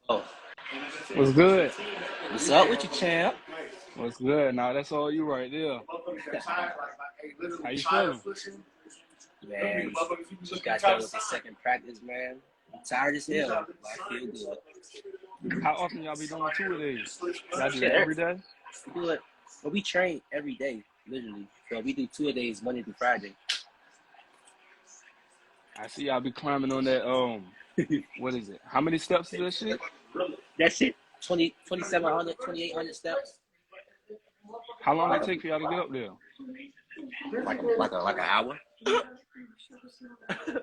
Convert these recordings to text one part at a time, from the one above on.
Oh, What's good? what's up with you, champ? What's good? Now that's all you right there. How you feeling? Man, just got done with the second practice, man. I'm tired as hell, but I feel good. How often y'all be doing 2 a days? Y'all do that Shit, every day? we do it, but we train every day, literally. So we do 2 a days, Monday through Friday. I see y'all be climbing on that, what is it? How many steps is that shit? That shit, 2,700, 2,800 steps. How long it take for y'all to get up there? Like an hour.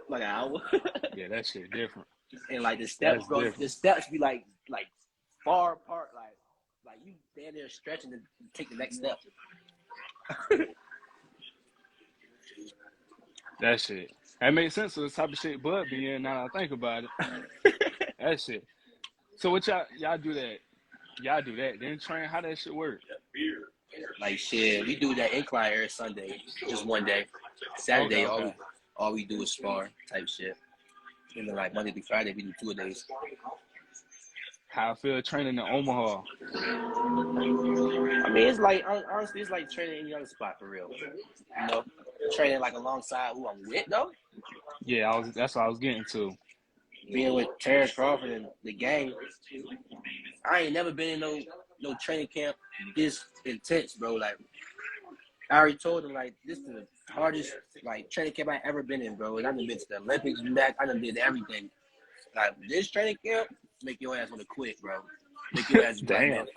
Like an hour. Yeah, that shit different. And like the steps, That's bro, different. the steps be like far apart, like you stand there stretching and take the next step. That shit. That makes sense of the type of shit Bud be in now that I think about it. That shit. So what y'all do that? Y'all do that, then train? How that shit work? Like shit, we do that incline every Sunday, just one day. Saturday, Okay. all we do is spar type shit. And then like Monday through Friday, we do 2 a days. How I feel training in Omaha? I mean, it's like honestly, it's like training in any other spot for real. You know, training like alongside who I'm with though. Yeah, that's what I was getting to. Being with Terrence Crawford and the gang, I ain't never been in no training camp this intense, bro. Like I already told him, like this is the hardest like training camp I ever been in, bro. And I done been to the Olympics and back. I done did everything. Like this training camp, make your ass want to quit, bro. Make your ass Damn. man,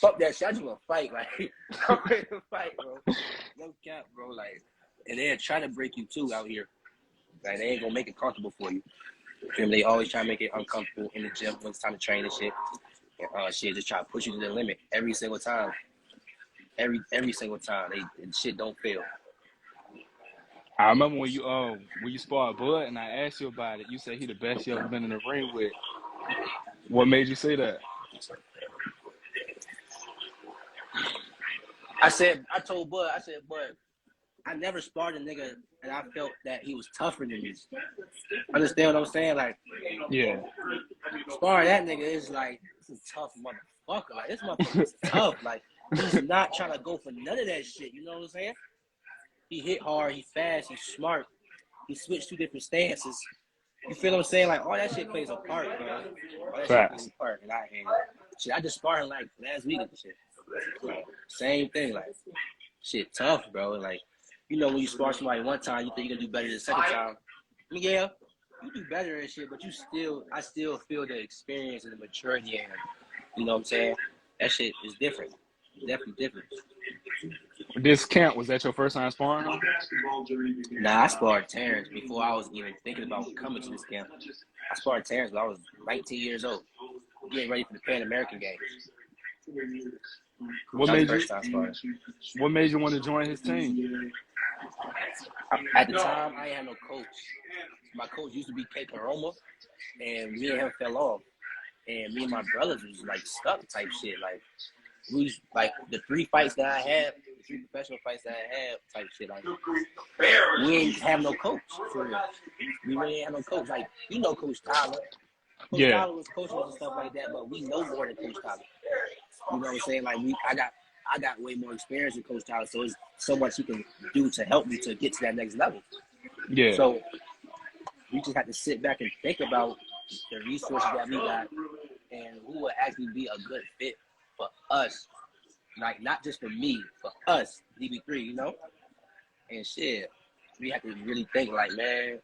fuck that shit. I just want to fight, like I'm ready to fight, bro. No cap, bro. Like, and they're trying to break you too out here. Like they ain't gonna make it comfortable for you. They always try to make it uncomfortable in the gym when it's time to train and shit. And shit, just try to push you to the limit every single time. Every single time, and shit don't fail. I remember when you sparred Bud and I asked you about it. You said he the best you ever been in the ring with. What made you say that? I told Bud, Bud, I never sparred a nigga and I felt that he was tougher than me. Understand what I'm saying? Like, Yeah. sparring that nigga is like, this is a tough motherfucker. Like, this motherfucker's tough. Like, he's not trying to go for none of that shit. You know what I'm saying? He hit hard. He fast. He's smart. He switched 2 different stances. You feel what I'm saying? Like, all that shit plays a part, bro. All that shit plays a part. And I just sparred like last week and shit. Same thing. Like, shit tough, bro. Like, you know, when you spar somebody one time, you think you're going to do better the second time. Yeah, you do better and shit, but I still feel the experience and the maturity and, you know what I'm saying? That shit is different. Definitely different. This camp, was that your first time sparring him? Nah, I sparred Terrence before I was even thinking about coming to this camp. I sparred Terrence when I was 19 years old, getting ready for the Pan American Games. What made you want to join his team? At the time, I ain't had no coach. My coach used to be K. Caroma, and me and him fell off. And me and my brothers was like stuck type shit. Like we was, like the 3 fights that I had, the 3 professional fights that I had type shit. Like we ain't have no coach for real. We really ain't have no coach. Like you know Coach Tyler. Coach Tyler was coaching us and stuff like that, but we know more than Coach Tyler. You know what I'm saying? Like I got way more experience than Coach Tyler, so it's so much he can do to help me to get to that next level. Yeah. So we just have to sit back and think about the resources that we got and who would actually be a good fit for us. Like not just for me, for us, DB3, you know? And shit, we have to really think like, man,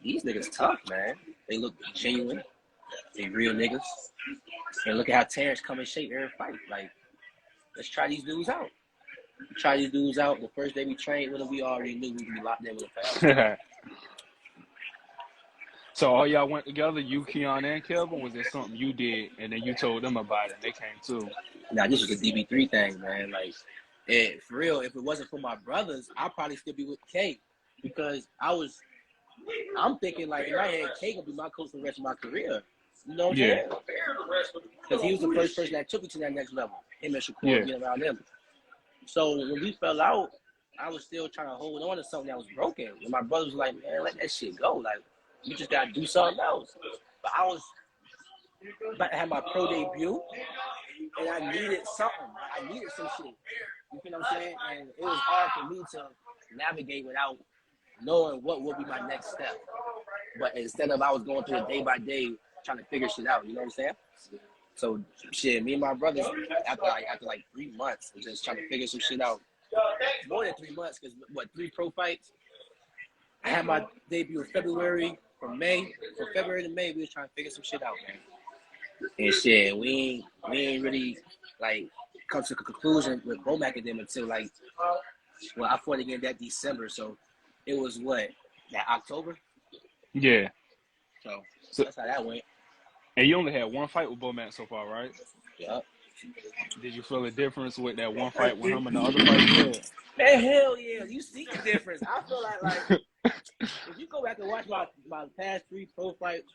these niggas tough, man. They look genuine. They real niggas. And look at how Terrence come in shape every fight. Like, let's try these dudes out. The first day we trained with them, we already knew we would be locked in with a fast. So all y'all went together, you, Keon, and Kelvin? Was there something you did and then you told them about it and they came too? Nah, this was a DB3 thing, man. Like, for real, if it wasn't for my brothers, I'd probably still be with K. Because I'm thinking, like, in my head, K gonna be my coach for the rest of my career. You know what I'm saying? Because he was the first person that took me to that next level. Him and Shakur being around him. So when we fell out, I was still trying to hold on to something that was broken. And my brother was like, man, let that shit go. Like, you just got to do something else. But about to have my pro debut, and I needed something. I needed some shit. You feel what I'm saying? And it was hard for me to navigate without knowing what would be my next step. But instead of I was going through it day by day, trying to figure shit out. You know what I'm saying? So shit, me and my brothers after like 3 months, was just trying to figure some shit out. More than 3 months, because 3 pro fights. I had my debut in February. From February to May, we was trying to figure some shit out, man. And shit, we ain't really like come to a conclusion with Bomac and them until like, well, I fought again that December, so it was that October? Yeah. So that's how that went. And you only had one fight with Bomac so far, right? Yep. Did you feel a difference with that one fight with him and the other fight you had? Man, hell yeah. You see the difference. I feel like if you go back and watch my past 3 pro fights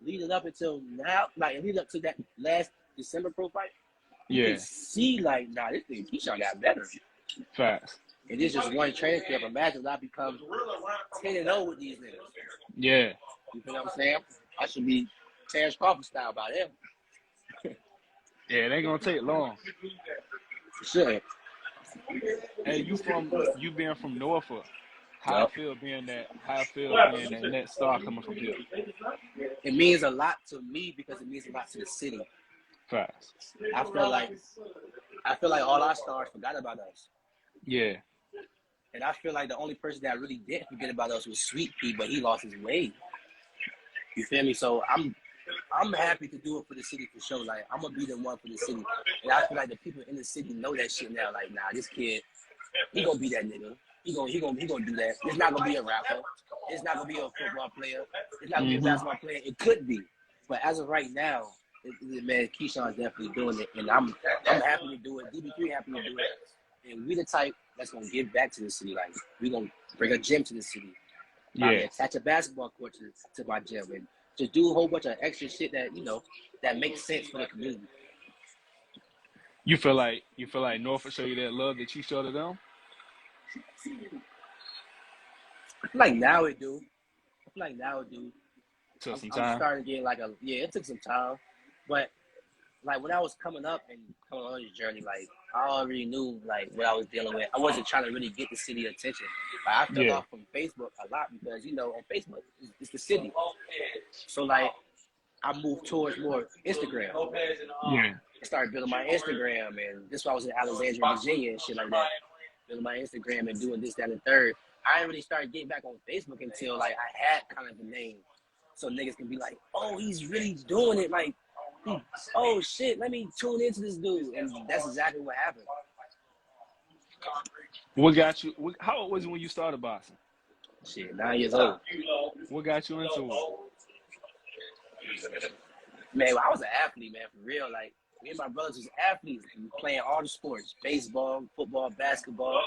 leading up until now, like leading up to that last December pro fight, you can see like, nah, this thing Keyshawn got better. Facts. And this just one training camp. Imagine I become 10-0 with these niggas. Yeah. You feel what I'm saying? I should be Terrence Crawford style by them. Yeah, it ain't gonna take long. Sure. Hey, you being from Norfolk, how I feel being that net star coming from here. It means a lot to me because it means a lot to the city. Facts. I feel like all our stars forgot about us. Yeah. And I feel like the only person that really didn't forget about us was Sweet Pea, but he lost his way. You feel me? So I'm happy to do it for the city for sure. Like, I'm going to be the one for the city. And I feel like the people in the city know that shit now. Like, nah, this kid, he going to be that nigga. He gonna do that. It's not going to be a rapper. It's not going to be a football player. It's not going to be a basketball player. It could be. But as of right now, man, Keyshawn's definitely doing it. And I'm happy to do it. DB3 happy to do it. And we the type that's going to give back to the city. Like, we going to bring a gym to the city. Yeah. Attach a basketball court to my gym. And just do a whole bunch of extra shit that, that makes sense for the community. You feel like Norfolk show you that love that you show to them? I feel like now it do. Took some I'm time. starting to get it took some time. But like when I was coming up and coming on this journey, like I already knew like what I was dealing with. I wasn't trying to really get the city attention. Like, I fell off from Facebook a lot because on Facebook it's the city. So like I moved towards more Instagram. Yeah. I started building my Instagram, and this is why I was in Alexandria, Virginia, and shit like that. Building my Instagram and doing this, that, and third. I didn't really start getting back on Facebook until like I had kind of a name, so niggas can be like, "Oh, he's really doing it!" Like, "Oh shit, let me tune into this dude," and that's exactly what happened. What got you? How old was you when you started boxing? Shit, 9 years old. What got you into it? Man, I was an athlete, man, for real. Like, me and my brothers was athletes. We were playing all the sports, baseball, football, basketball,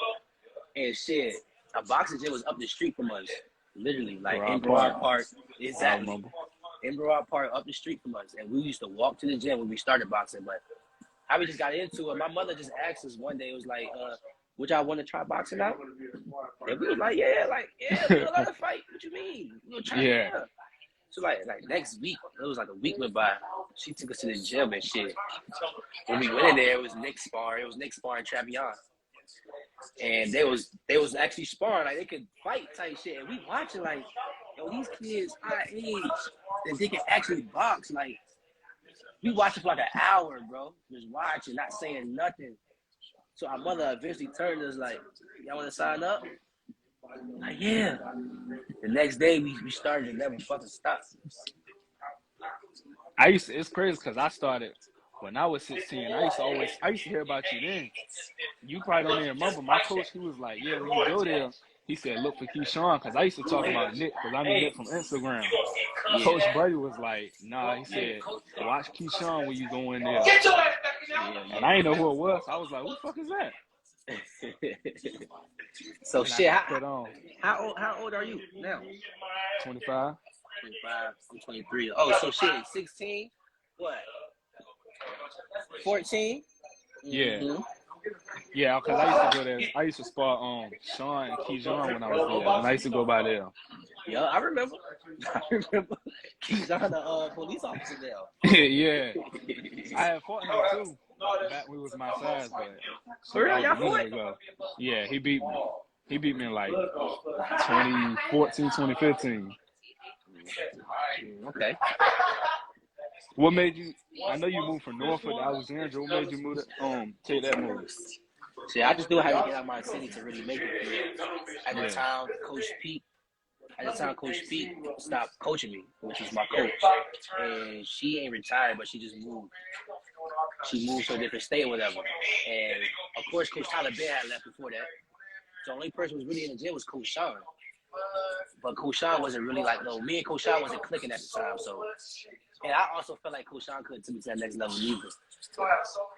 and shit. A boxing gym was up the street from us, literally, like in Broad Park. Exactly. In Broad Park, up the street from us. And we used to walk to the gym when we started boxing. But how we just got into it, my mother just asked us one day, it was like, would y'all want to try boxing out? And we was like, yeah, we would love to fight. What you mean? We'll try it out. So like next week, it was like a week went by. She took us to the gym and shit. When we went in there, it was Nick sparring. It was Nick sparring Travion. And they was actually sparring, like they could fight type shit. And we watching like, yo, these kids our age, and they can actually box. Like, we watching for like an hour, bro. Just watching, not saying nothing. So our mother eventually turned to us like, y'all want to sign up? Like, yeah. The next day, we started and never fucking stopped. It's crazy because I started when I was 16. I used to hear about you then. You probably don't even remember. My coach, he was like, yeah, when you go there, he said, look for Keyshawn, because I used to talk about Nick, because I knew Nick from Instagram. Yeah. Coach Buddy was like, nah, he said, watch Keyshawn when you go in there. And I didn't know who it was. I was like, who the fuck is that? So shit, how old are you now? 25. 25. I'm 23. Oh, so shit, 16? What? 14? Yeah. Mm-hmm. Yeah, because I used to go there. I used to spar Sean and Keyshawn when I was there, and I used to go by there. Yeah, I remember. I remember. Keyshawn, the police officer there. Yeah. I had fought him too. Back when he was my size, but For real, that was y'all a minute fought? ago. Yeah, he beat me. He beat me in like 2014, 2015. Okay. What made you? I know you moved from Norfolk to Alexandria. What made you move take that move? See, I just knew how to get out of my city to really make it. At the time, Coach Pete stopped coaching me, which was my coach. And she ain't retired, but she just moved. She moved to a different state or whatever. And, of course, Coach Tyler Bear had left before that. So the only person who was really in the gym was Coach Sean. But Coach Sean wasn't really like, no, me and Coach Sean wasn't clicking at the time. So, and I also felt like Coach Sean couldn't take me to that next level either.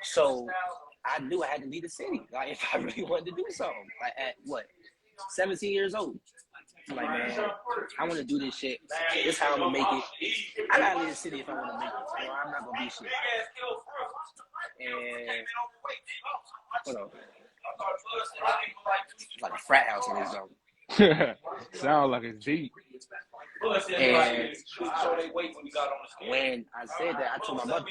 So I knew I had to leave the city, like, if I really wanted to do something. Like, at what, 17 years old. I'm like, man, I want to do this shit. This is how I'm going to make it. I got to leave the city if I want to make it. Or I'm not going to be shit. And, hold on. It's like a frat house in this zone. Sound like it's deep. And when I said that, I told my mother,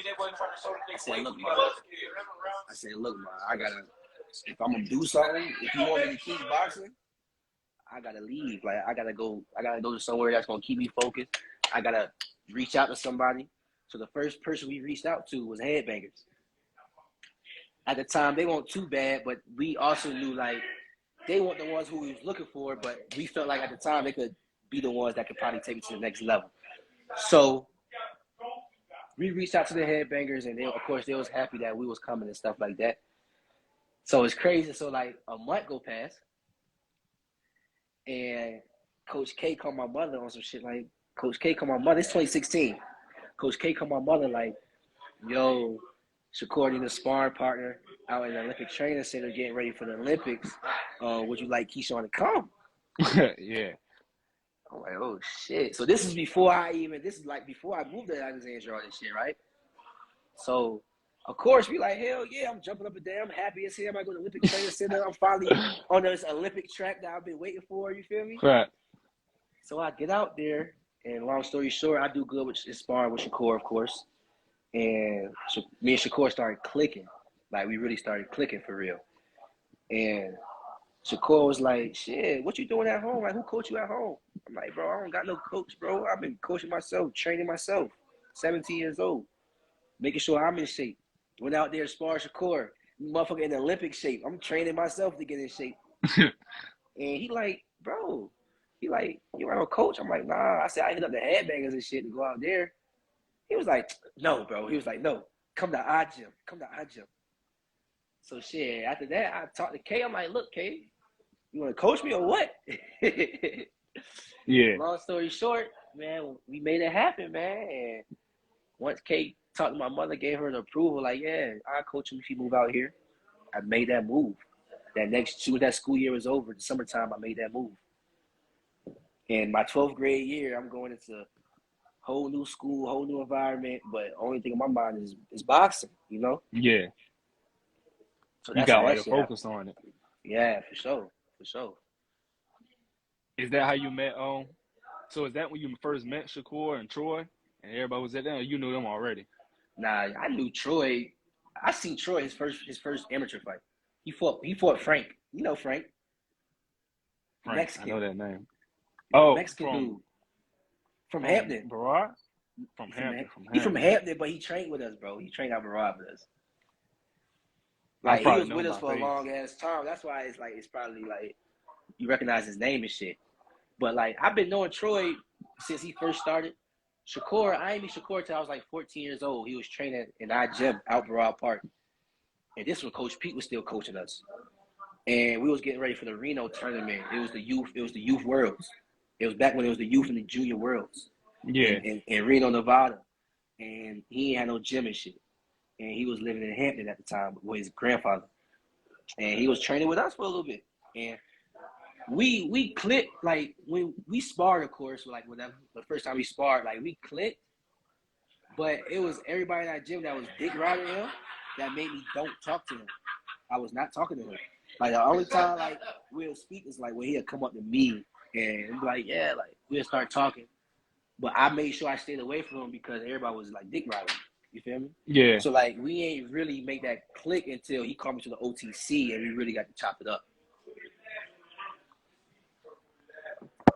I said, look, ma, I gotta, if I'm gonna do something, if you want me to keep boxing, I gotta leave. Like, I gotta go to somewhere that's gonna keep me focused. I gotta reach out to somebody. So the first person we reached out to was Headbangers. At the time, they weren't too bad, but we also knew, like, they weren't the ones who we was looking for, but we felt like at the time they could be the ones that could probably take me to the next level. So we reached out to the Headbangers, and they, of course, they was happy that we was coming and stuff like that. So it's crazy. So, like, a month go past, and Coach K called my mother on some shit. Like, Coach K called my mother. It's 2016. Coach K called my mother like, yo, Shakur need a sparring partner out in the Olympic Training Center getting ready for the Olympics. Would you like Keyshawn to come? Yeah. I'm like, oh, shit. So this is before I moved to Alexandria, all this shit, right? So, of course, we like, hell yeah, I'm jumping up and down. I'm happy as hell. I'm going to go to the Olympic Training Center. I'm finally on this Olympic track that I've been waiting for, you feel me? Right. So I get out there, and long story short, I do good with sparring with Shakur, of course. And me and Shakur started clicking. Like, we really started clicking for real. And Shakur was like, shit, what you doing at home? Like, who coach you at home? I'm like, bro, I don't got no coach, bro. I've been coaching myself, training myself, 17 years old, making sure I'm in shape. Went out there to spar Shakur, motherfucker in Olympic shape. I'm training myself to get in shape. And he like, bro, you got no coach? I'm like, nah. I said, I hit up the Headbangers and shit to go out there. He was like, no, bro. He was like, no, come to our gym. So shit, after that, I talked to K. I'm like, look, K, you want to coach me or what? Yeah. Long story short, man, we made it happen, man. And once K talked to my mother, gave her the approval, like, yeah, I'll coach him if he move out here. I made that move. That school year was over, the summertime, I made that move. And my 12th grade year, I'm going into whole new school, whole new environment, but only thing in my mind is boxing, you know? Yeah. So You got like a focus on it. Yeah, for sure. Is that how you met? So is that when you first met Shakur and Troy, and everybody was at that, or you knew them already? Nah, I knew Troy. I seen Troy his first amateur fight. He fought Frank. You know Frank. Frank, Mexican. I know that name. Oh, Mexican dude. From Hampton. Barad? From Hampton. He's from Hampton, but he trained with us, bro. He trained out Barad with us. Like, he was with us for a long ass time. That's why it's probably like you recognize his name and shit. But like, I've been knowing Troy since he first started. Shakur, I ain't meet Shakur till I was like 14 years old. He was training in our gym out Barad Park. And this was Coach Pete was still coaching us. And we was getting ready for the Reno tournament. It was the youth worlds. It was back when it was the youth and the junior worlds. Yeah. In Reno, Nevada. And he ain't had no gym and shit. And he was living in Hampton at the time with his grandfather. And he was training with us for a little bit. And we clicked, like, when we sparred, of course, like, whatever, the first time we sparred, like, we clicked. But it was everybody in that gym that was big riding him that made me don't talk to him. I was not talking to him. Like, the only time, like, we'll speak is, like, when he'll come up to me And I'm like, yeah, like we'll start talking. But I made sure I stayed away from him because everybody was like dick riding. You feel me? Yeah. So like we ain't really make that click until he called me to the OTC and we really got to chop it up.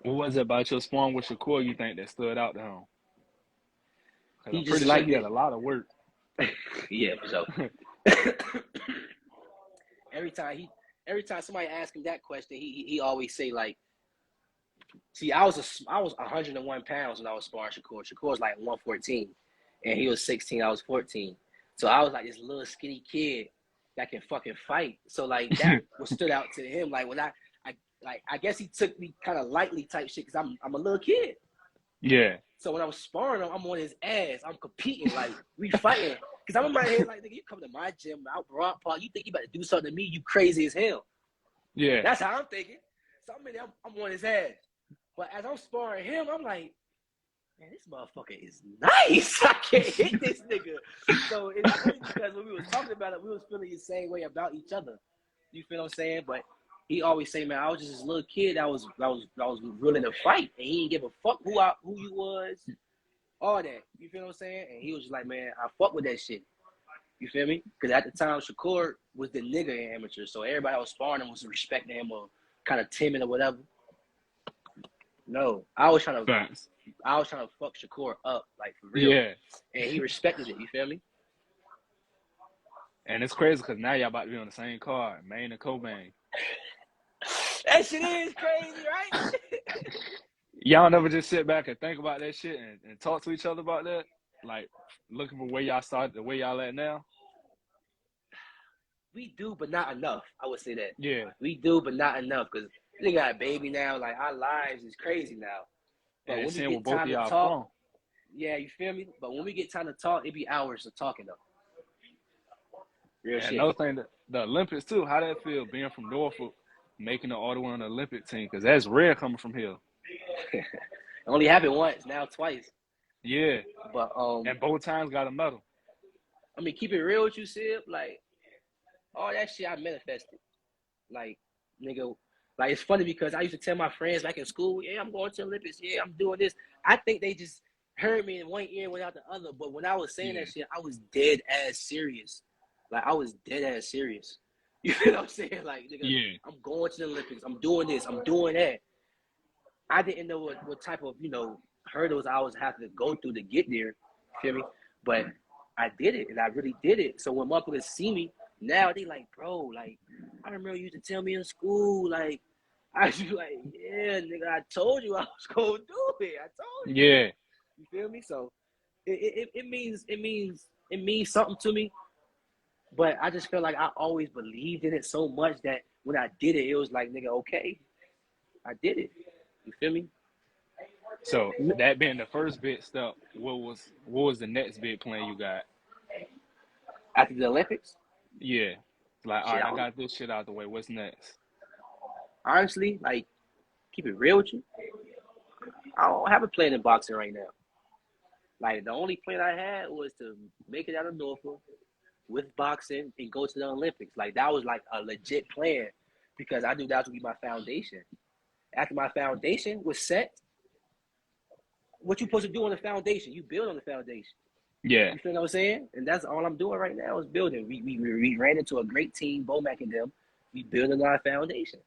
What was it about your sparring with Shakur you think that stood out to him? Because He I'm just pretty sure liked he it. had a lot of work. Yeah, for sure. every time somebody asked him that question, he always say like, see, I was 101 pounds when I was sparring Shakur. Shakur was like 114, and he was 16. I was 14, so I was like this little skinny kid that can fucking fight. So like that was stood out to him. Like when I guess he took me kind of lightly type shit because I'm a little kid. Yeah. So when I was sparring him, I'm on his ass. I'm competing, like we fighting. Because I'm in my head like, nigga, you come to my gym out Broad Park, you think you about to do something to me? You crazy as hell. Yeah. That's how I'm thinking. So I'm on his ass. But as I'm sparring him, I'm like, man, this motherfucker is nice. I can't hit this nigga. So it's funny because when we was talking about it, we was feeling the same way about each other. You feel what I'm saying? But he always say, man, I was just this little kid that was willing to fight, and he didn't give a fuck who you was, all that. You feel what I'm saying? And he was just like, man, I fuck with that shit. You feel me? Because at the time, Shakur was the nigga in amateur, so everybody that was sparring him was respecting him or kind of timid or whatever. No, I was trying to fuck Shakur up, like for real. Yeah. And he respected it. You feel me? And it's crazy because now y'all about to be on the same card, main and co-main. That shit is crazy, right? Y'all never just sit back and think about that shit and talk to each other about that? Like, looking for where y'all started, the way y'all at now? We do, but not enough. I would say that. Yeah. We do, but not enough because we got a baby now. Like, our lives is crazy now. But And when we seeing get what both time of to y'all talk, from. yeah, you feel me? But when we get time to talk, it be hours of talking, though. Real And shit. another thing, the Olympics, too. How that feel, being from Norfolk, making the Ottawa on the Olympic team? Because that's rare coming from here. It only happened once, now twice. Yeah. But and both times got a medal. I mean, keep it real with you, Sib. Like, all that shit I manifested. Like, nigga, like it's funny because I used to tell my friends back in school, yeah, I'm going to the Olympics, yeah, I'm doing this. I think they just heard me in one ear and went out the other. But when I was saying that shit, I was dead ass serious. Like, I was dead ass serious. You know what I'm saying? Like, nigga, I'm going to the Olympics. I'm doing this. I'm doing that. I didn't know what type of, hurdles I was having to go through to get there. Feel me? But I did it, and I really did it. So when motherfuckers see me, now they like, bro, like, I remember you used to tell me in school, like, I was like, yeah, nigga, I told you I was going to do it. I told you. Yeah. You feel me? So it means something to me. But I just feel like I always believed in it so much that when I did it, it was like, nigga, okay, I did it. You feel me? So that being the first big step, what was the next big plan you got? After the Olympics? Yeah. Like, all right, I got this shit out the way. What's next? Honestly, like, keep it real with you. I don't have a plan in boxing right now. Like, the only plan I had was to make it out of Norfolk with boxing and go to the Olympics. Like, that was like a legit plan because I knew that would be my foundation. After my foundation was set, what you supposed to do on the foundation? You build on the foundation. Yeah. You feel what I'm saying? And that's all I'm doing right now is building. We ran into a great team, Bomac and them. We building our foundation.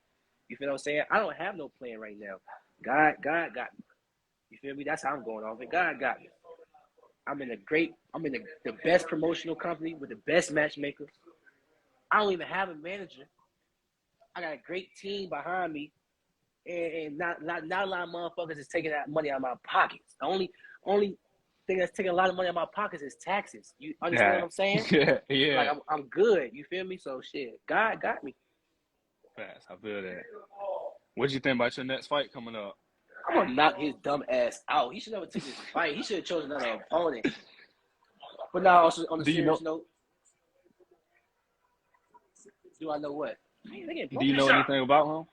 You feel what I'm saying? I don't have no plan right now. God got me. You feel me? That's how I'm going off it. God got me. I'm in the best promotional company with the best matchmakers. I don't even have a manager. I got a great team behind me. And not a lot of motherfuckers is taking that money out of my pockets. The only thing that's taking a lot of money out of my pockets is taxes. You understand what I'm saying? Yeah. Like I'm good. You feel me? So shit, God got me. Fast, I feel that. What you think about your next fight coming up? I'm gonna knock his dumb ass out. He should never take this fight. He should have chosen another opponent. But now, on a serious note, do I know what? Do you know anything about him?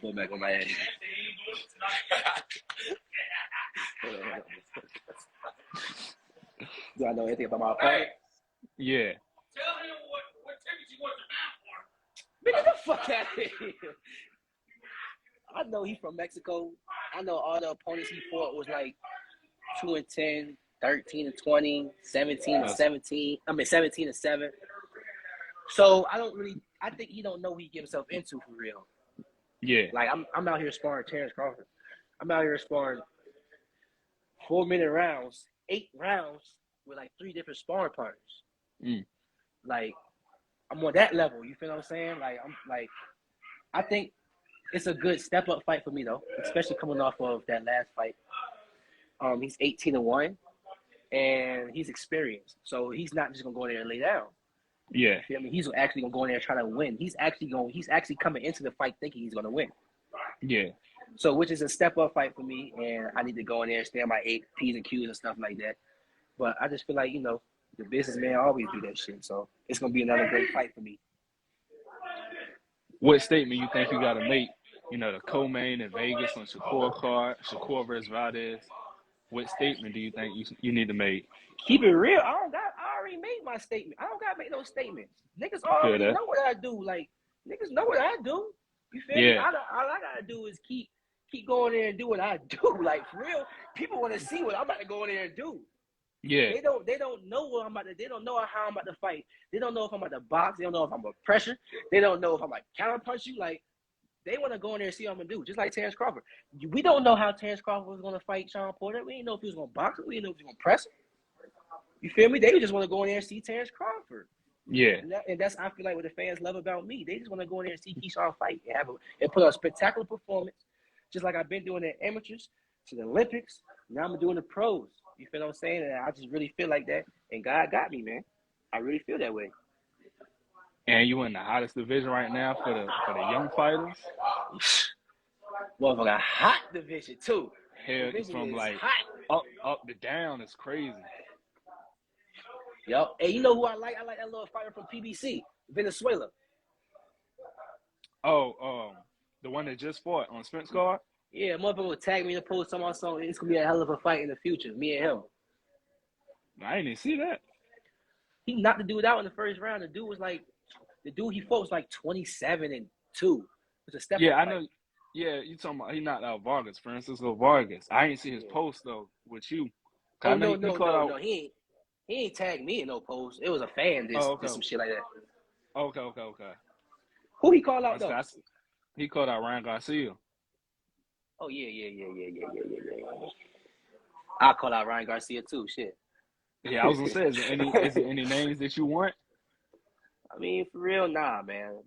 Go back on my head. Do I know anything about my opponent? Yeah. Tell him what tickets you want to buy Man, get the fuck out of here. I know he's from Mexico. I know all the opponents he fought was like 2-10, 13-20, 17-17. 17-7. So I think he don't know what he get himself into for real. Yeah. Like I'm out here sparring Terrence Crawford. I'm out here sparring 4-minute rounds, 8 rounds with like 3 different sparring partners. Like I'm on that level. You feel what I'm saying? I think it's a good step up fight for me though, especially coming off of that last fight. He's 18-1, and he's experienced, so he's not just gonna go in there and lay down. Yeah. You feel me? He's actually gonna go in there and try to win. He's actually coming into the fight thinking he's gonna win. Yeah. So, which is a step up fight for me, and I need to go in there and stand my 8 P's and Q's and stuff like that. But I just feel like, the businessman always do that shit. So it's gonna be another great fight for me. What statement you think you got to make? The co-main in Vegas on Shakur card, Shakur versus Valdez. What statement do you think you need to make? Keep it real. I already made my statement. I don't gotta make no statements. Niggas already know what I do. Like, niggas know what I do. You feel me? All I gotta do is keep going there and do what I do. Like, for real, people want to see what I'm about to go in there and do. Yeah. They don't know what I'm about to. They don't know how I'm about to fight. They don't know if I'm about to box. They don't know if I'm about to pressure. They don't know if I'm like counter punch you. Like, they want to go in there and see what I'm gonna do. Just like Terrence Crawford. We don't know how Terrence Crawford was gonna fight Sean Porter. We didn't know if he was gonna box him. We didn't know if he was gonna press him. You feel me? They just want to go in there and see Terrence Crawford. Yeah. And that's, I feel like, what the fans love about me. They just want to go in there and see Keyshawn fight and put on a spectacular performance, just like I've been doing the amateurs to the Olympics. Now I'm doing the pros. You feel what I'm saying? And I just really feel like that. And God got me, man. I really feel that way. And you in the hottest division right now for the young fighters? Motherfucker, hot division too. Hell, Division from is like hot. up to down is crazy. Yo, hey, you know who I like? I like that little fighter from PBC, Venezuela. Oh, the one that just fought on Spence card? Yeah, motherfucker would tag me in the post on my song. It's gonna be a hell of a fight in the future, me and him. I didn't even see that. He knocked the dude out in the first round. The dude he fought was like 27-2. It's a step up I fight. know. Yeah, you talking about he knocked out Vargas, Francisco Vargas. I didn't see his post though with you. Oh, no. He ain't tagged me in no post. It was a fan did some shit like that. Okay. Who he called out though? He called out Ryan Garcia. Oh yeah. I call out Ryan Garcia too. Shit. Yeah, I was gonna say, is there any names that you want? I mean, for real, nah, man.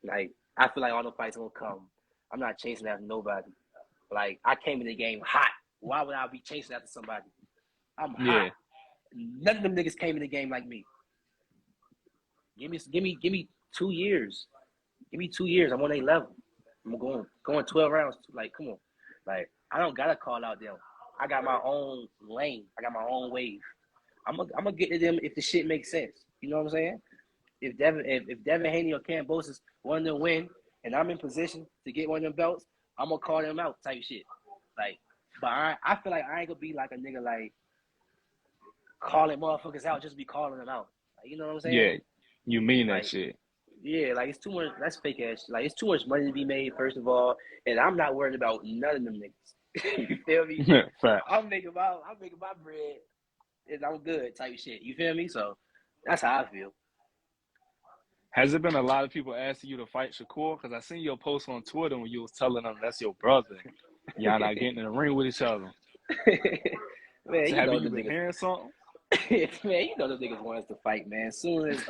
Like, I feel like all the fights gonna come. I'm not chasing after nobody. Like, I came in the game hot. Why would I be chasing after somebody? I'm hot. None of them niggas came in the game like me. Give me 2 years. Give me 2 years. I'm on a level. I'm going 12 rounds. Like, come on. Like, I don't gotta call out them. I got my own lane. I got my own wave. I'm gonna get to them if the shit makes sense. You know what I'm saying? If Devin Haney or Kambosos want to win and I'm in position to get one of them belts, I'm gonna call them out type shit. Like, but I feel like I ain't gonna be like a nigga like calling motherfuckers out just be calling them out. Like, you know what I'm saying? Yeah, you mean that like, shit. Yeah, like, it's too much. That's fake ass shit. Like, it's too much money to be made, first of all, and I'm not worried about none of them niggas. You feel me? I'm making my bread, and I'm good type shit. You feel me? So that's how I feel. Has it been a lot of people asking you to fight Shakur? Because I seen your post on Twitter when you was telling them that's your brother. Y'all not getting in the ring with each other. Man, so have you been hearing something? Man, you know the niggas want us to fight, man. As soon as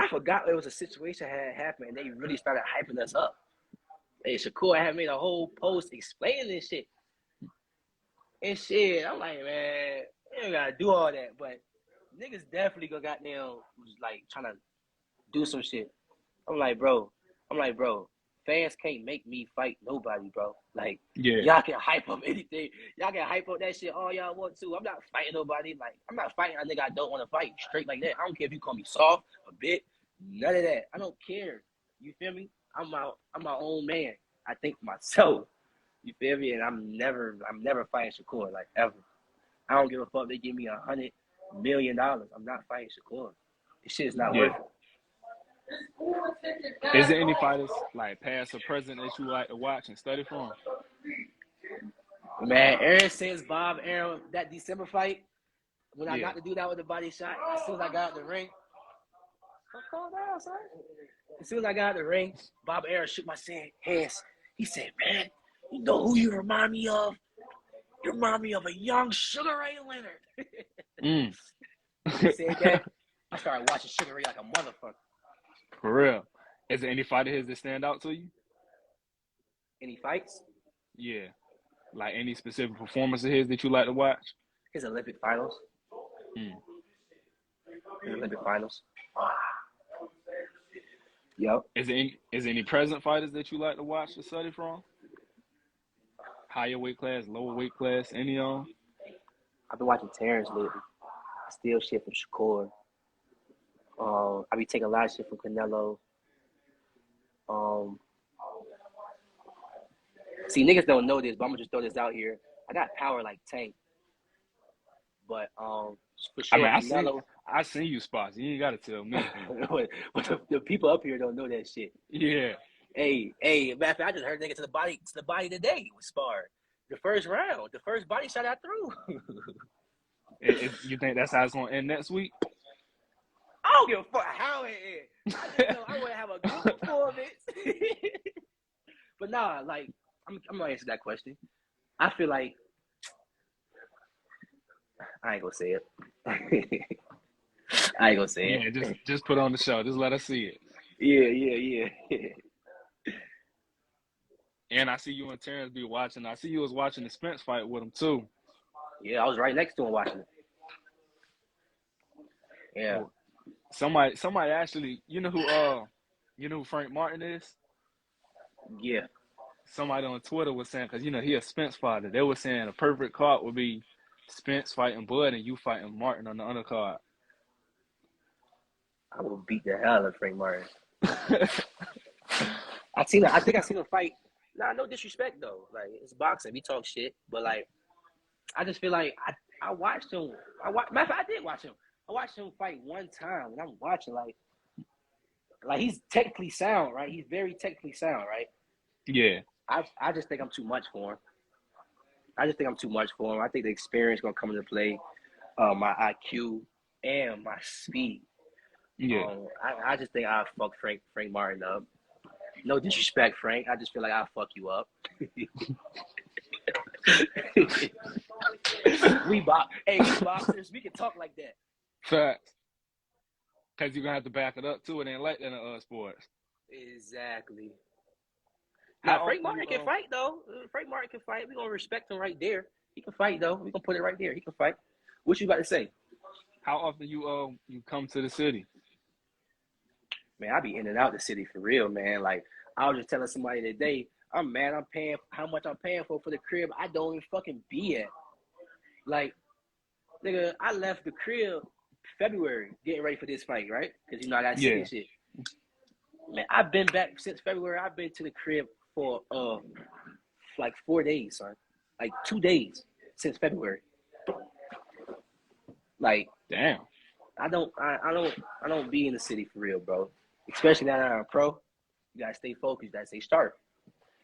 I forgot there was a situation that had happened, and they really started hyping us up. Hey, Shakur had made a whole post explaining this shit. And shit, I'm like, man, you ain't gotta do all that. But niggas definitely go goddamn like trying to do some shit. I'm like, bro, fans can't make me fight nobody, bro. Like, y'all can hype up anything. Y'all can hype up that shit all y'all want to. I'm not fighting nobody. Like, I'm not fighting a nigga I don't want to fight straight like that. I don't care if you call me soft, a bit, none of that. I don't care. You feel me? I'm my own man. I think for myself. You feel me? And I'm never fighting Shakur, like, ever. I don't give a fuck if they give me $100 million. I'm not fighting Shakur. Shit is not Yeah. worth it. Is there any fighters like past or present that you like to watch and study from? Man, ever since Bob Arum, that December fight, when I Yeah. got to do that with the body shot, as soon as I got out the ring, calm down, son. As soon as I got out the ring, Bob Arum shook my hands. He said, man, you know who you remind me of? You remind me of a young Sugar Ray Leonard. He said that. I started watching Sugar Ray like a motherfucker. For real. Is there any fighter his that stand out to you? Any fights? Yeah. Like any specific performance of his that you like to watch? His Olympic finals. His Olympic finals. Yep. Is there any present fighters that you like to watch or study from? Higher weight class, lower weight class, any of them? I've been watching Terrence lately. Steal shit from Shakur. I be taking a lot of shit from Canelo. See, niggas don't know this, but I'm gonna just throw this out here. I got power like Tank. But for sure, Canelo. I seen you spots. You ain't gotta tell me. but the people up here don't know that shit. Yeah. Hey, matter of fact, I just heard nigga to the body today with Sparring. The first round, the first body shot I threw. You think that's how it's gonna end next week? I don't give a fuck how it ends. I just know I want to have a good performance. But nah, like I'm gonna answer that question. I feel like I ain't gonna say it. I ain't gonna say it. Yeah, just put on the show. Just let us see it. Yeah. And I see you and Terrence be watching. I see you was watching the Spence fight with him too. Yeah, I was right next to him watching it. Yeah. Somebody actually, you know who Frank Martin is? Yeah. Somebody on Twitter was saying, because he a Spence fighter. They were saying a perfect card would be Spence fighting Bud and you fighting Martin on the undercard. I will beat the hell out of Frank Martin. I think I seen him fight. Nah, no disrespect though. Like it's boxing, we talk shit, but like I just feel like I watched him. Matter of fact, I did watch him. I watched him fight one time, and I'm watching like he's technically sound, right? He's very technically sound, right? Yeah. I just think I'm too much for him. I think the experience gonna come into play, my IQ and my speed. Yeah. I just think I'll fuck Frank Martin up. No disrespect, Frank. I just feel like I'll fuck you up. We boxers, we can talk like that. Facts. Because you're going to have to back it up, too. It ain't like that in sports. Exactly. Now, Frank Martin can fight, though. Frank Martin can fight. We're going to respect him right there. He can fight, though. We're going to put it right there. He can fight. What you about to say? How often you come to the city? Man, I be in and out the city for real, man. Like, I was just telling somebody today, I'm mad I'm paying how much I'm paying for the crib I don't even fucking be at. Like, nigga, I left the crib February getting ready for this fight, right? Because, I got sick and shit. Man, I've been back since February. I've been to the crib for, like 4 days, son. Like 2 days since February. Like, damn. I don't be in the city for real, bro. Especially now that I'm a pro. You gotta stay focused, you gotta stay sharp.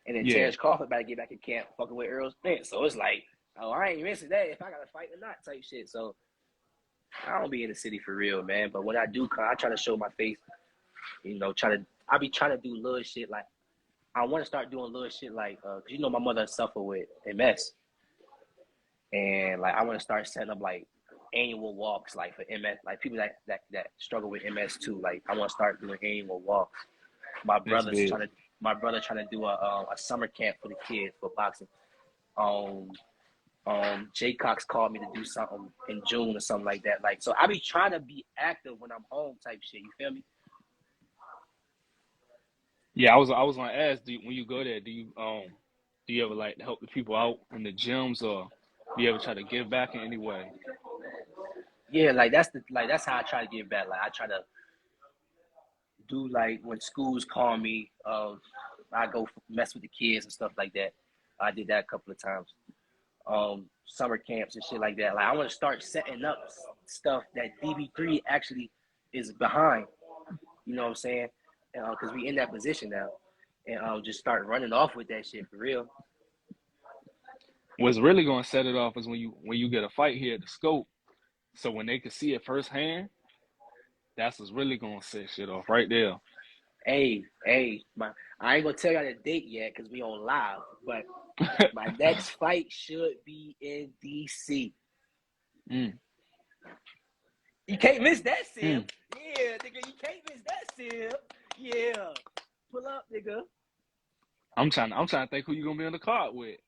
And then Terrence Crawford about to get back in camp fucking with Earl Spence. So it's like, oh, I ain't missing that if I gotta fight or not type shit. So I don't be in the city for real, man. But when I do come, I try to show my face. I be trying to do little shit like I want to start doing little shit like cause my mother suffered with MS. And like I want to start setting up like annual walks like for MS, like people that struggle with MS too. Like I want to start doing annual walks. My brother trying to do a summer camp for the kids for boxing. Jay Cox called me to do something in June or something like that. Like so, I be trying to be active when I'm home type shit. You feel me? Yeah, I was gonna ask, when you go there, do you ever like help the people out in the gyms, or do you ever try to give back in any way? Yeah, that's how I try to give back. Like I try to do like when schools call me, I go mess with the kids and stuff like that. I did that a couple of times. Summer camps and shit like that. Like I want to start setting up stuff that DB3 actually is behind. You know what I'm saying? Because we in that position now, and just start running off with that shit for real. What's really gonna set it off is when you get a fight here at the scope. So when they can see it firsthand, that's what's really gonna set shit off right there. Hey, I ain't gonna tell y'all the date yet because we on live, but my next fight should be in DC. Mm. You can't miss that, Sib. Mm. Yeah, nigga, you can't miss that, Sib. Yeah, pull up, nigga. I'm trying to think who you gonna be on the card with.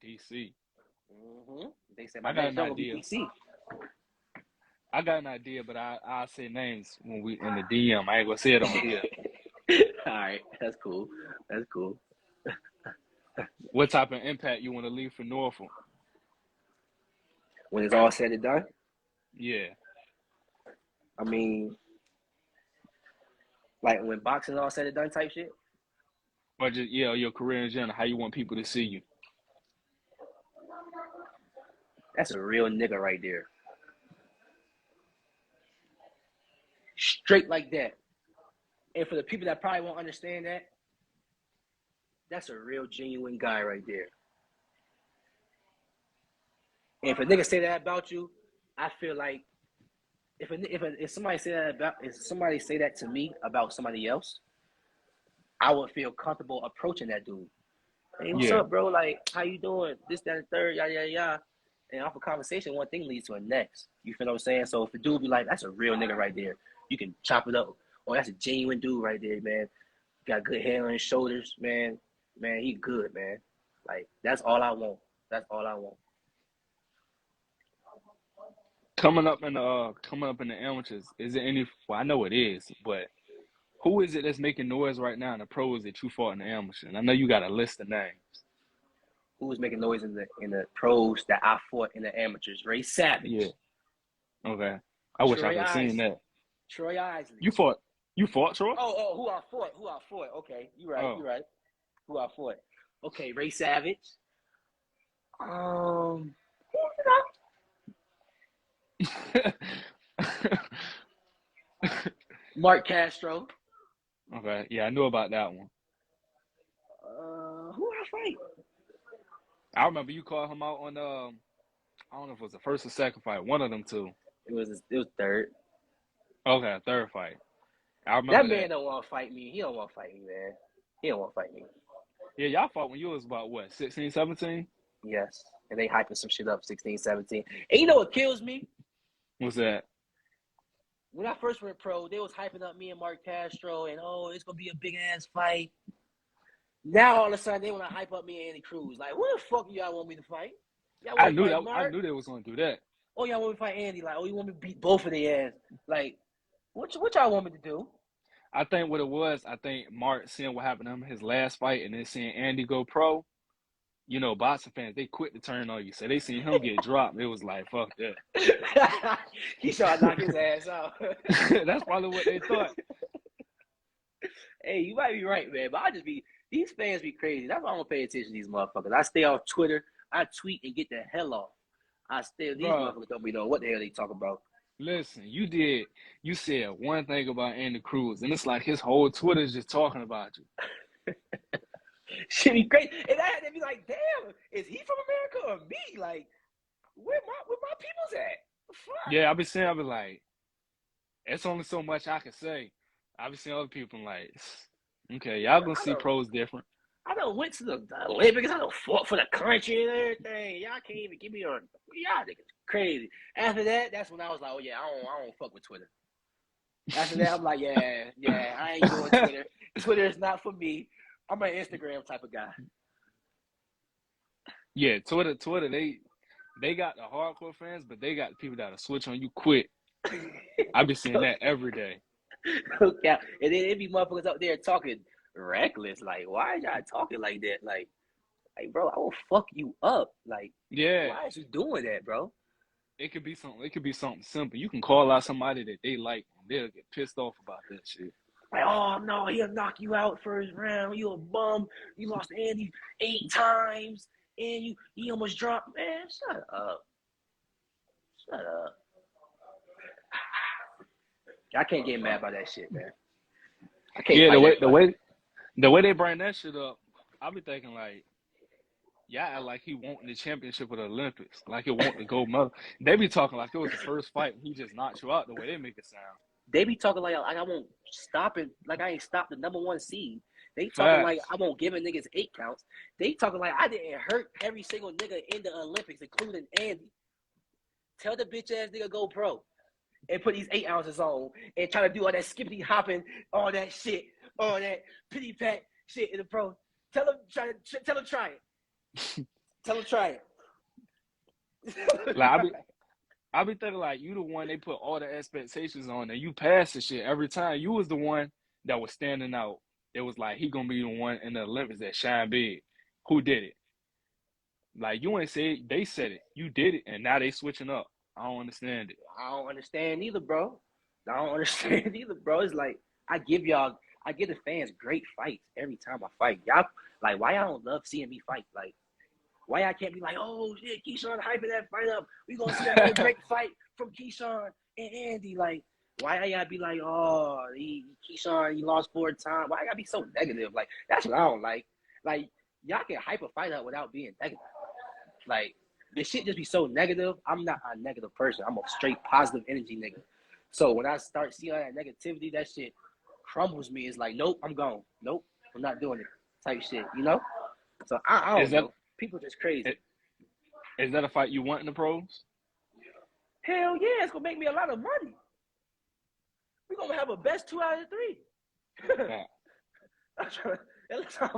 DC. They said my I got next an show will be idea. DC. I got an idea, but I'll say names when we in the DM. I ain't gonna say it on here. All right, that's cool. That's cool. What type of impact you want to leave for Norfolk? When it's all said and done, Yeah. I mean, like when boxing all said and done type shit. Or just your career in general, how you want people to see you. That's a real nigga right there. Straight like that. And for the people that probably won't understand that, that's a real genuine guy right there. And if a nigga say that about you, I feel like if somebody say that to me about somebody else, I would feel comfortable approaching that dude. Hey, what's up, bro? Like, how you doing? This, that, and third, yada, yada, yada. And off a conversation, one thing leads to a next. You feel what I'm saying? So if a dude be like, that's a real nigga right there, you can chop it up. Or that's a genuine dude right there, man. Got good hair on his shoulders, man. Man, he good, man. Like, that's all I want. That's all I want. Coming up in the amateurs, is it any? Well, I know it is, but who is it that's making noise right now in the pros that you fought in the amateurs? And I know you got a list of names. Who was making noise in the pros that I fought in the amateurs? Ray Savage. Yeah. Okay. I wish I could have seen that. Troy Isley. You fought Troy? Oh, who I fought. Okay, you right. Who I fought. Okay, Ray Savage. Who did Mark Castro. Okay, yeah, I knew about that one. Who did I fight? I remember you called him out on I don't know if it was the first or second fight, one of them two. It was third. Okay, third fight. I remember that man don't want to fight me. He don't want to fight me, man. He don't want to fight me. Yeah, y'all fought when you was about what, 16, 17? Yes. And they hyping some shit up, 16, 17. And you know what kills me? What's that? When I first went pro, they was hyping up me and Mark Castro, and it's gonna be a big ass fight. Now all of a sudden they want to hype up me and Andy Cruz. Like, what the fuck y'all want me to fight? I knew they was gonna do that. Oh, y'all want me to fight Andy? Like, you want me to beat both of their ass? Like, what y'all want me to do? I think what it was, Mark seeing what happened to him his last fight, and then seeing Andy go pro. You know, boxing fans, they quit to turn on you. So they seen him get dropped. It was like, fuck that. He tried to knock his ass out. That's probably what they thought. Hey, you might be right, man. But these fans be crazy. That's why I don't pay attention to these motherfuckers. I stay off Twitter. I tweet and get the hell off. These motherfuckers don't be knowing what the hell they talk about. Listen, you said one thing about Andy Cruz, and it's like his whole Twitter is just talking about you. Shit be crazy. And I had to be like, damn, is he from America or me? Like, where my people's at? Fuck. Yeah, I be like, it's only so much I can say. I be seeing other people like, okay, y'all gonna see pros different. I done went to the Olympics. I done fought for the country and everything. Y'all can't even give me y'all niggas crazy. After that, that's when I was like, oh yeah, I don't fuck with Twitter. After that, I'm like, yeah, I ain't doing Twitter. Twitter is not for me. I'm an Instagram type of guy. Yeah, Twitter, they got the hardcore fans, but they got the people that'll switch on you quick. I be seeing that every day. Okay. And then it be motherfuckers up there talking reckless. Like, why y'all talking like that? Like, bro, I will fuck you up. Like, yeah, why is you doing that, bro? It could be something simple. You can call out somebody that they like, and they'll get pissed off about that shit. Like, oh no, he'll knock you out first round. You a bum. You lost to Andy 8 times, and he almost dropped. Man, shut up. I can't get mad about that shit, man. I can't Yeah, fight the way they bring that shit up, I be thinking like, yeah, like he won the championship of the Olympics, like he won the gold medal. They be talking like it was the first fight. He just knocked you out. The way they make it sound. They be talking like I won't stop it, like I ain't stopped the number one seed. They talking like Facts. I won't give a niggas 8 counts. They talking like I didn't hurt every single nigga in the Olympics, including Andy. Tell the bitch ass nigga go pro and put these 8 ounces on and try to do all that skippity hopping, all that shit, all that pity pat shit in the pro. Tell him try it. Tell him try it. Like I be thinking like you the one they put all the expectations on and you pass the shit every time. You was the one that was standing out. It was like he gonna be the one in the Olympics that shine big. Who did it? Like you ain't say it, they said it. You did it, and now they switching up. I don't understand it. I don't understand either, bro. It's like I give the fans great fights every time I fight. Y'all like why y'all don't love seeing me fight? Like why I can't be like, oh shit, Keyshawn hyping that fight up. We gonna see another great fight from Keyshawn and Andy. Like, why I gotta be like, oh, Keyshawn, he lost 4 times. Why I gotta be so negative? Like, that's what I don't like. Like, y'all can hype a fight up without being negative. Like, this shit just be so negative. I'm not a negative person. I'm a straight positive energy nigga. So when I start seeing all that negativity, that shit crumbles me. It's like, nope, I'm gone. Nope, I'm not doing it. Type shit, you know? So I don't know. People just crazy. Is that a fight you want in the pros? Hell yeah, it's gonna make me a lot of money. We're gonna have a best 2 out of 3. Yeah. That's how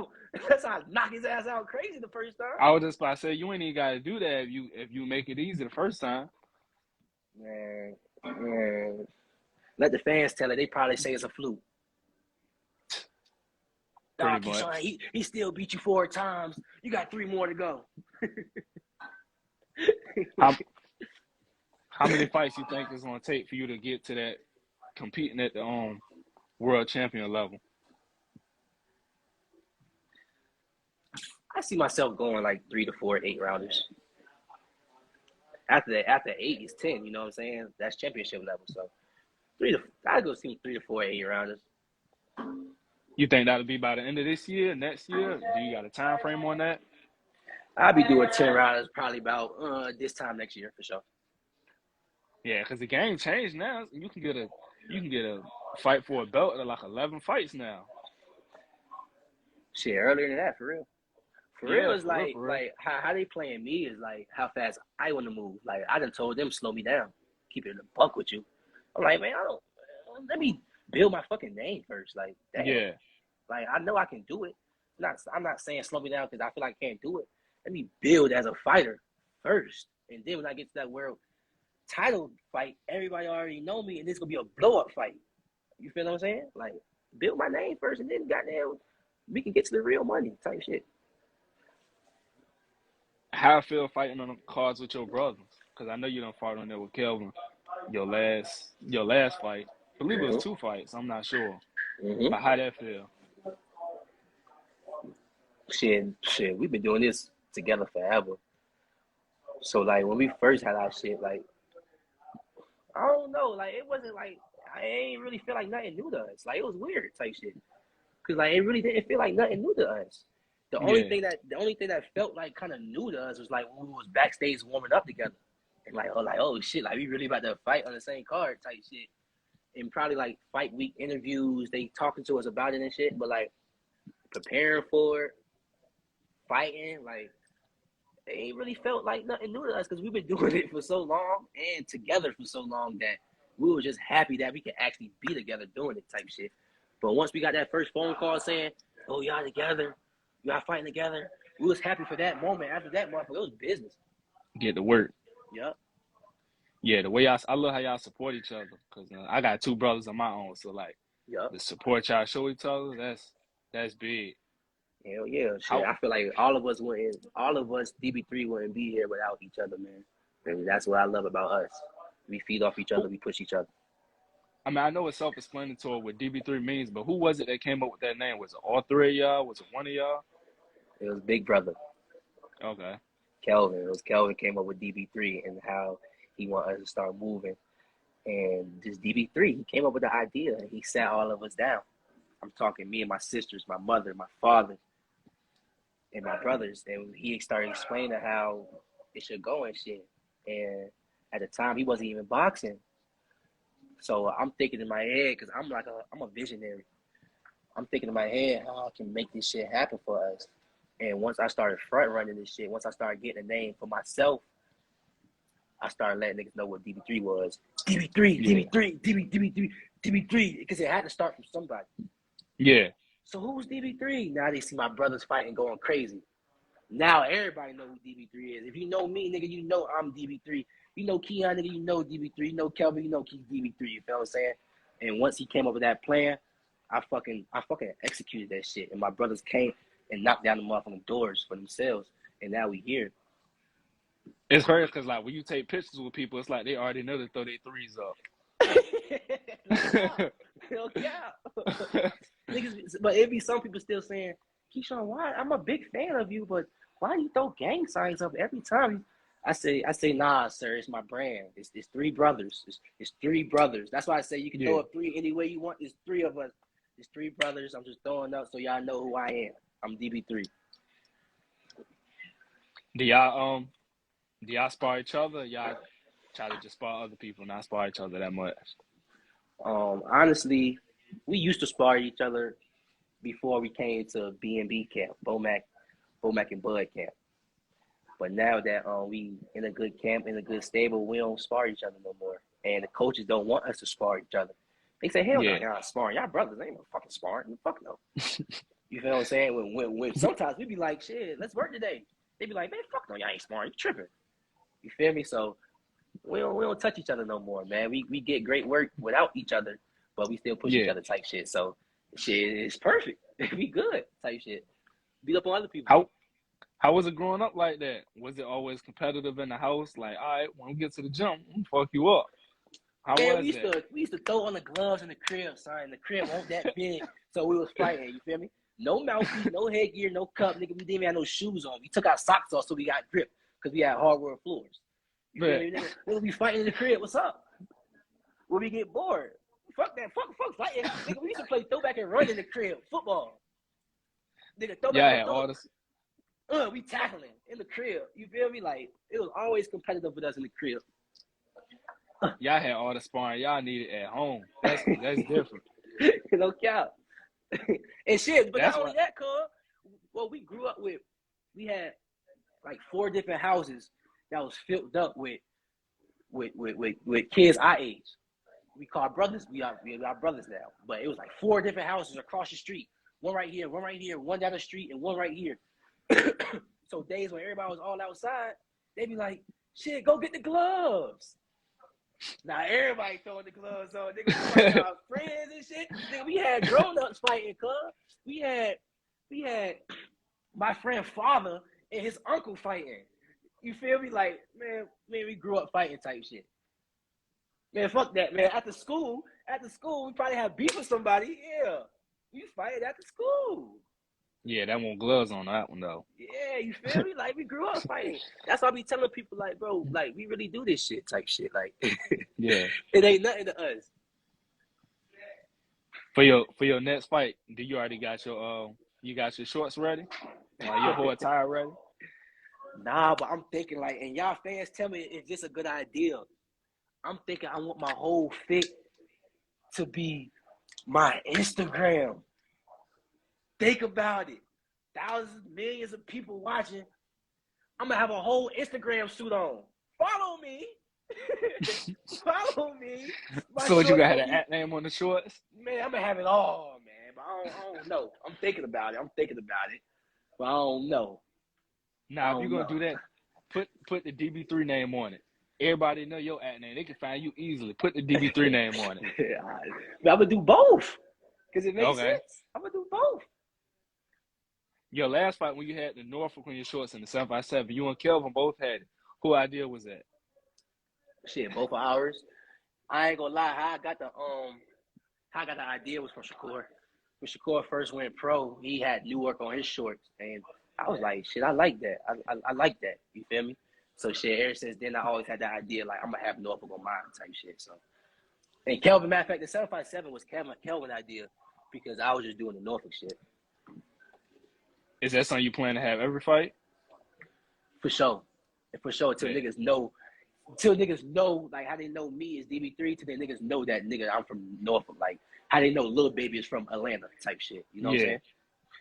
I knock his ass out crazy the first time. I was just about to say you ain't even gotta do that if you make it easy the first time. Man. Let the fans tell it. They probably say it's a fluke. Pretty much. He still beat you 4 times. You got 3 more to go. How many fights you think it's gonna take for you to get to that competing at the world champion level? I see myself going like 3 to 4 8-rounders. After 8 is 10. You know what I'm saying? That's championship level. So I'd go see 3 to 4 8-rounders. You think that'll be by the end of this year, next year? Do you got a time frame on that? I'll be doing 10 rounders probably about this time next year for sure. Yeah, because the game changed now. You can get a fight for a belt at like 11 fights now. Shit, earlier than that, for real. For real, it's like how they playing me is like how fast I want to move. Like I done told them slow me down, keep it in the buck with you. I'm like, man, let me build my fucking name first. Like, damn. Yeah. Like I know I can do it. I'm not saying slow me down because I feel like I can't do it. Let me build as a fighter first, and then when I get to that world title fight, everybody already know me, and this gonna be a blow up fight. You feel what I'm saying? Like build my name first, and then goddamn, we can get to the real money type shit. How I feel fighting on the cards with your brothers? Because I know you done fought on there with Kelvin. Your last fight. I believe it was 2 fights. I'm not sure. Mm-hmm. But how that feel? Shit, we've been doing this together forever. So like when we first had our shit, like I don't know, like it wasn't like I ain't really feel like nothing new to us. Like it was weird type shit. Cause like it really didn't feel like nothing new to us. The only thing that felt like kind of new to us was like when we was backstage warming up together, and oh shit, like we really about to fight on the same card type shit. And probably like fight week interviews, they talking to us about it and shit. But like preparing for it, fighting, like it ain't really felt like nothing new to us because we've been doing it for so long and together for so long that we were just happy that we could actually be together doing it type shit. But once we got that first phone call saying, oh, y'all together, y'all fighting together, we was happy for that moment. After that month, it was business. Get to work. Yep. Yeah, the way I love how y'all support each other because I got 2 brothers of my own, so like the support y'all show each other, that's big. Hell yeah, shit. I feel like all of us DB3 wouldn't be here without each other, man. And that's what I love about us. We feed off each other, we push each other. I mean, I know it's self-explanatory what DB3 means, but who was it that came up with that name? Was it all 3 of y'all? Was it one of y'all? It was Big Brother. Okay. Kelvin. It was Kelvin came up with DB3 and how he wanted us to start moving And this DB3, he came up with the idea, and he sat all of us down. I'm talking me and my sisters, my mother, my father, and my brothers. And he started explaining how it should go and shit. And at the time, he wasn't even boxing. So I'm thinking in my head, because I'm a visionary. I'm thinking in my head how I can make this shit happen for us. And once I started front running this shit, once I started getting a name for myself, I started letting niggas know what DB3 was. DB3, Yeah. DB3, because it had to start from somebody. Yeah. So who's DB3? Now they see my brothers fighting going crazy. Now everybody know who DB3 is. If you know me, nigga, you know I'm DB3. You know Keon, nigga, you know DB3. You know Kelvin, you know DB3. You feel what I'm saying? And once he came up with that plan, I fucking executed that shit. And my brothers came and knocked down the motherfucking doors for themselves. And now we here. It's crazy because, like, when you take pictures with people, it's like they already know to throw their threes up. Hell yeah. Niggas, but it'd be some people still saying, Keyshawn, why? I'm a big fan of you, but why do you throw gang signs up every time? I say, nah, sir, it's my brand. It's three brothers. It's three brothers. That's why I say you can throw up three any way you want. It's three of us. It's three brothers. I'm just throwing up so y'all know who I am. I'm DB3. Do y'all spar each other? Or y'all try to just spar other people, not spar each other that much? Honestly, we used to spar each other before we came to B&B camp, Bomac and Bud camp. But now that we in a good camp, in a good stable, we don't spar each other no more. And the coaches don't want us to spar each other. They say, hell no, y'all not sparring. Y'all brothers ain't no fucking sparring. Fuck no. You feel what I'm saying? When sometimes we be like, shit, let's work today. They be like, man, fuck no, y'all ain't sparring. You tripping. You feel me? So we don't touch each other no more, man. We get great work without each other, but we still push each other type shit. So shit is perfect. We good type shit. Beat up on other people. How was it growing up like that? Was it always competitive in the house? Like, all right, when we get to the gym, I'm gonna fuck you up. Man, we used to throw on the gloves in the crib, son. The crib wasn't that big, so we was fighting. You feel me? No mouthpiece, no headgear, no cup, nigga. We didn't even have no shoes on. We took our socks off so we got grip because we had hardwood floors. You feel me, nigga? When we fighting in the crib, what's up? When we get bored, fuck that, fuck fighting. Nigga, we used to play throwback and run in the crib, football. Nigga, throwback and run. We tackling in the crib. You feel me? Like, it was always competitive with us in the crib. Y'all had all the sparring y'all needed at home. That's different. No cap. And shit, but not only that, cuz, what we grew up with, we had like 4 different houses that was filled up with kids our age. We call brothers. We are brothers now. But it was like 4 different houses across the street. One right here, one down the street, and one right here. So days when everybody was all outside, they be like, shit, go get the gloves. Now everybody throwing the gloves on. Nigga, we fighting our friends and shit. Nigga, we had grown-ups fighting, cuz. We had my friend's father and his uncle fighting. You feel me? Like, man, we grew up fighting type shit. Man, fuck that, man. After school, we probably have beef with somebody. Yeah. We fight after school. Yeah, that one gloves on that one, though. Yeah, you feel me? Like, we grew up fighting. That's why I be telling people, like, bro, like, we really do this shit type shit. Like, yeah. It ain't nothing to us. For your next fight, do you already got your shorts ready? Your whole attire ready? Nah, but I'm thinking, like, and y'all fans tell me it's just a good idea. I'm thinking I want my whole fit to be my Instagram. Think about it. Thousands, millions of people watching. I'm going to have a whole Instagram suit on. Follow me. Follow me. So you got to have an at name on the shorts? Man, I'm going to have it all, man. But I don't know. I'm thinking about it. But I don't know. Nah, if you're going to do that, put the DB3 name on it. Everybody know your at name. They can find you easily. Put the DB3 name on it. I'm going to do both. Because it makes sense. I'm going to do both. Your last fight when you had the Norfolk on your shorts and the 757, you and Kelvin both had it. Who idea was that? Shit, both of ours. I ain't gonna lie. How I got the idea was from Shakur. When Shakur first went pro, he had Newark on his shorts, and I was like, shit, I like that. I like that. You feel me? So shit, ever since then, I always had that idea, like, I'm gonna have Norfolk on mine type shit. So And Kelvin, matter of fact, the 757 was Kelvin's idea because I was just doing the Norfolk shit. Is that something you plan to have every fight? For sure. For sure, until niggas know, like, how they know me is DB3, till they niggas know that nigga, I'm from Norfolk. Like, how they know Lil Baby is from Atlanta type shit. You know what I'm saying?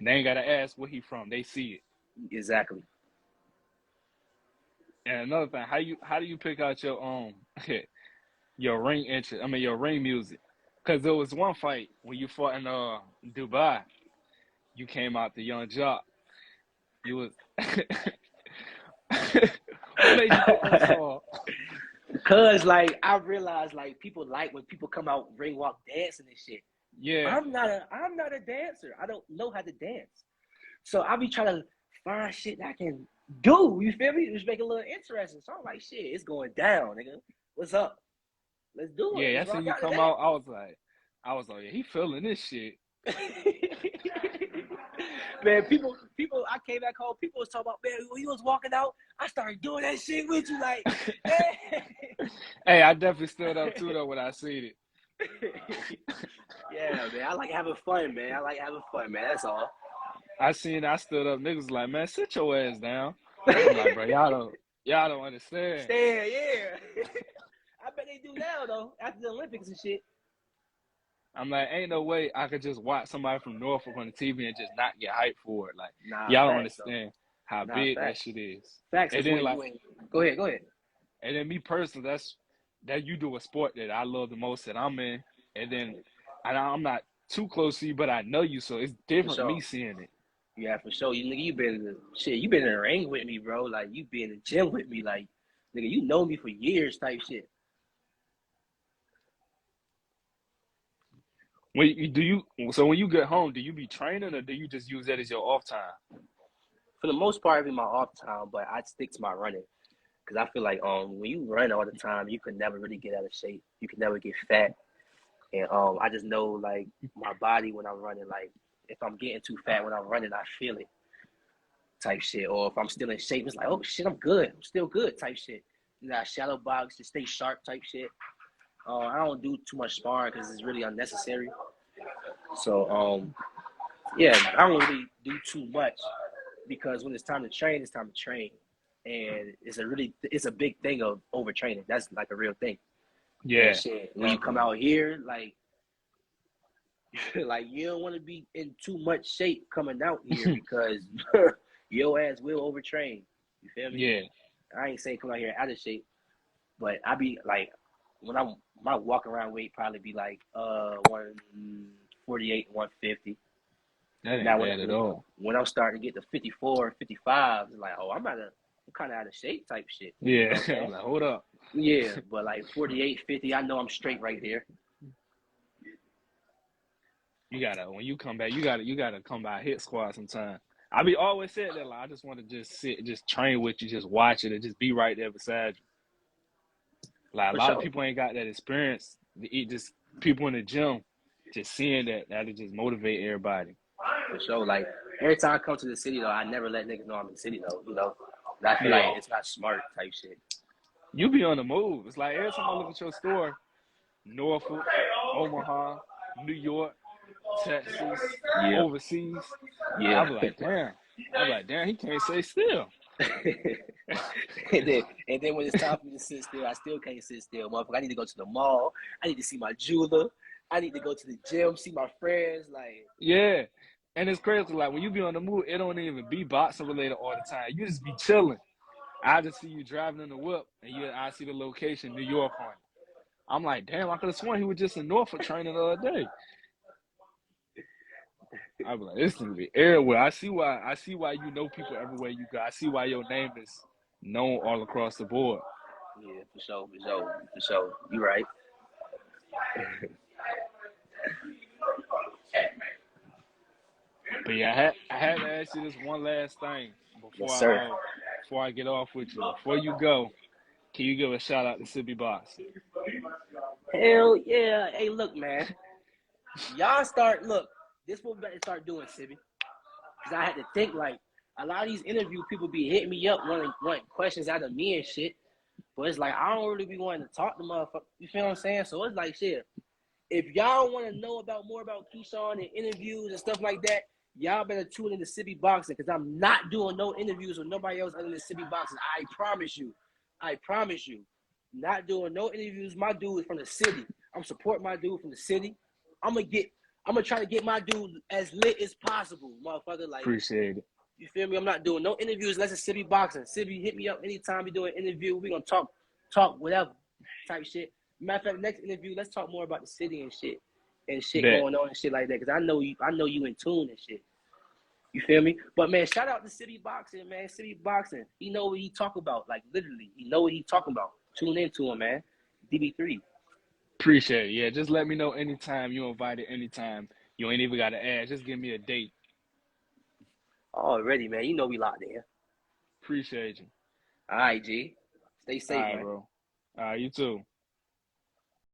They ain't got to ask where he from. They see it. Exactly. And another thing, how do you pick out your your ring interest? I mean, your ring music. Because there was one fight when you fought in Dubai. You came out the Young Jock. You was what made you pick that song? Cause like I realized like people like when people come out ring walk dancing and shit. Yeah. I'm not a dancer. I don't know how to dance. So I be trying to find shit that I can do. You feel me? Just make it a little interesting. So I'm like, shit, it's going down, nigga. What's up? Let's do it. Yeah, that's when you come out. I was like, yeah, he feeling this shit. Man, people, I came back home, people was talking about, man, when you was walking out, I started doing that shit with you, like, hey. Hey, I definitely stood up too, though, when I seen it. Yeah, man, I like having fun, man. That's all. I stood up, niggas like, man, sit your ass down. I'm like, bro, y'all don't understand. Stand, yeah. I bet they do now, though, after the Olympics and shit. I'm like, ain't no way I could just watch somebody from Norfolk on the TV and just not get hyped for it. Like, y'all don't understand how big that shit is. Facts. And then, like, go ahead. And then me personally, that you do a sport that I love the most that I'm in. And then I'm not too close to you, but I know you, so it's different me seeing it. Yeah, for sure. You been in the ring with me, bro. Like, you been in the gym with me. Like, nigga, you know me for years type shit. When you get home, do you be training or do you just use that as your off time? For the most part, it'd be my off time, but I'd stick to my running. Because I feel like when you run all the time, you can never really get out of shape. You can never get fat. And I just know, like, my body when I'm running, like, if I'm getting too fat when I'm running, I feel it type shit. Or if I'm still in shape, it's like, oh, shit, I'm good. I'm still good type shit. You know, shadow box, just stay sharp type shit. I don't do too much sparring because it's really unnecessary. So, yeah, I don't really do too much because when it's time to train, it's time to train. And it's a big thing of overtraining. That's like a real thing. Yeah. Shit. When you come out here, like you don't want to be in too much shape coming out here because your ass will overtrain. You feel me? Yeah. I ain't saying come out here out of shape, but I be like, my walk around weight probably be like 148, 150. That ain't bad at all. When I'm starting to get to 54, 55, it's like, oh, I'm kind of out of shape type shit. Yeah, you know I'm like, hold up. Yeah, but like 48, 50, I know I'm straight right there. When you come back, you gotta come by hit squad sometime. I be always said that, like, I just want to just sit, just train with you, just watch it, and just be right there beside you. Like, a lot of people ain't got that experience. Just people in the gym, just seeing that'll just motivate everybody. For sure. Like, every time I come to the city, though, I never let niggas know I'm in the city, though, you know? I feel like it's not smart type shit. You be on the move. It's like every time I look at your store, Norfolk, Omaha, New York, Texas, overseas. Yeah. I'm like, damn, he can't stay still. and then when it's time for me to sit still, I still can't sit still, motherfucker. I need to go to the mall. I need to see my jeweler. I need to go to the gym, see my friends. Like, yeah. And it's crazy. Like, when you be on the move, it don't even be boxing related all the time. You just be chilling. I just see you driving in the whip, and I see the location, New York on it. I'm like, damn, I could have sworn he was just in Norfolk training the other day. I be like, this thing be everywhere. I see why you know people everywhere you go. I see why your name is known all across the board. Yeah, for sure. You right. But yeah, I had to ask you this one last thing before I get off with you. Before you go, can you give a shout out to SibbieBoxing? Hell yeah. Hey, look, man. This what we better start doing, Sibby. Because I had to think, like, a lot of these interview people be hitting me up wanting questions out of me and shit. But it's like, I don't really be wanting to talk to motherfuckers. You feel what I'm saying? So it's like, shit, if y'all want to know more about Keyshawn and interviews and stuff like that, y'all better tune into SibbieBoxing, because I'm not doing no interviews with nobody else other than SibbieBoxing. I promise you. Not doing no interviews. My dude is from the city. I'm supporting my dude from the city. I'm gonna try to get my dude as lit as possible, motherfucker. Like, Appreciate it. you feel me? I'm not doing no interviews unless it's SibbieBoxing. Sibby, hit me up anytime we do an interview. We gonna talk whatever type shit. Matter of fact, next interview, let's talk more about the city and shit Bet. going on and shit like that. Cause I know you in tune and shit. You feel me? But man, shout out to SibbieBoxing, man. SibbieBoxing. He know what he talk about. Like, literally, he know what he talking about. Tune into him, man. DB3. Appreciate it. Yeah, just let me know anytime you invited, anytime. You ain't even got to ask. Just give me a date. Already, man. You know we locked in. Appreciate you. All right, G. Stay safe, All right, man. bro. All right, you too.